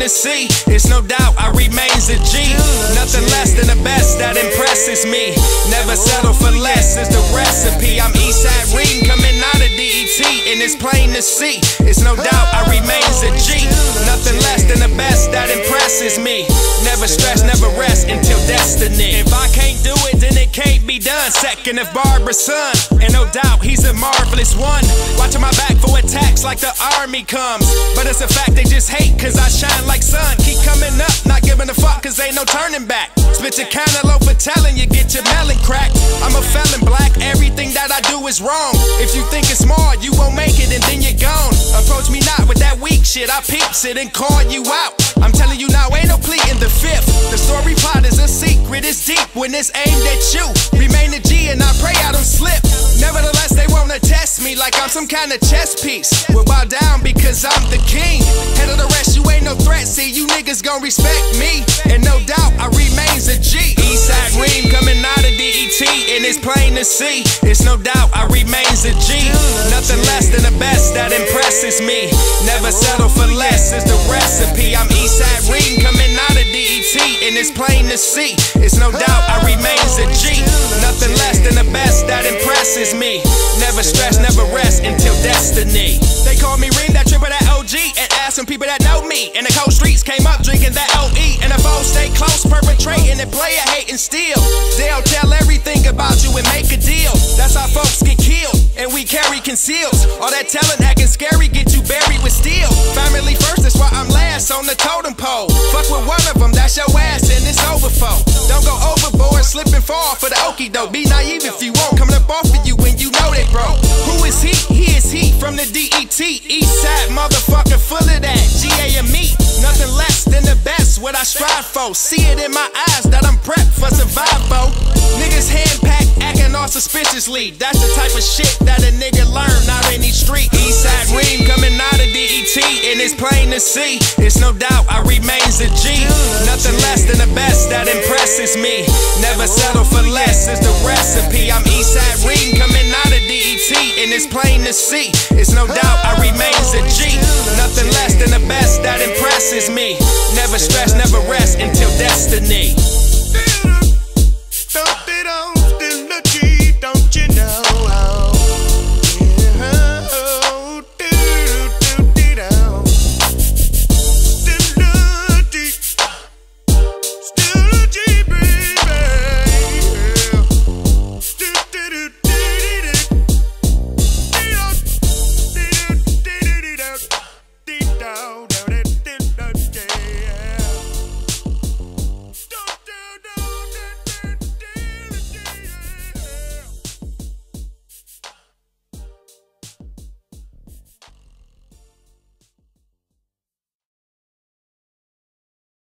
to see. It's no doubt I remains a G. Nothing less than the best that impresses me. Never settle for less is the recipe. I'm Eastside Reem coming out of DET, and it's plain to see. It's no doubt I remains a G. Nothing less than the best that impresses me. Never stress, never rest until destiny. If I can't do it, then it can't be done. Second of Barbara's son, and no doubt he's a marvelous one. Watching my back for attacks like the army comes, but it's a fact they just hate cause I shine like sun. Keep coming up, not giving a fuck cause ain't no turning back. Split your cantaloupe for telling you get your melon cracked. I'm a felon black, everything that I do is wrong. If you think it's smart, you won't make it and then you're gone. Approach me not with that weak shit, I peeps it and call you out. I'm telling you now, ain't no plea in the fifth. The story plot is a secret, it's deep when it's aimed at you. Remain a G and I pray I don't slip. Nevertheless, they wanna test me like I'm some kind of chess piece. We'll bow down because I'm the king. Head of the rest, you ain't no threat, see you niggas gon' respect me. And no doubt, I remains a G. Eastside Reem coming out of DET, and it's plain to see. It's no doubt, I remains a G. Nothing less than the best that impresses me. Never settle for less is the recipe. I'm Eastside Reem coming out of DET, and it's plain to see. It's no doubt, I remains a G. Nothing less than the best that impresses me. Never stress, never rest until destiny. They call me Reem, that tripper, that OG, and ask some people that know me. In the cold streets, came up drinking that OE, and the foes stay close, perpetrating and player hating still. They'll tell everything about you and make a deal. That's how folks get killed, and we carry conceals. All that telling, acting scary, get you buried with steel. Family first, that's why I'm last on the totem pole. Fuck with one of them, that's your ass, and it's over for. Don't go overboard, slip and fall for the okie doke. Be naive if you won't, coming up off of you when you know they broke. Who is he? He is he from the DET. Eastside motherfucker full of that GAME. Nothing less than the best, what I strive for. See it in my eyes that I'm prepped for survival. Niggas hand-packed, acting all suspiciously. That's the type of shit that a nigga learn out in these streets. Eastside Reem coming out of DET, and it's plain to see. It's no doubt I remains a G. Nothing less than the best that impresses me. Never settle for less is the recipe. I'm Eastside Reem coming out of DET, and it's plain to see. It's no doubt I remains a G. Nothing less than the best that impresses me. Never stress, never rest until destiny.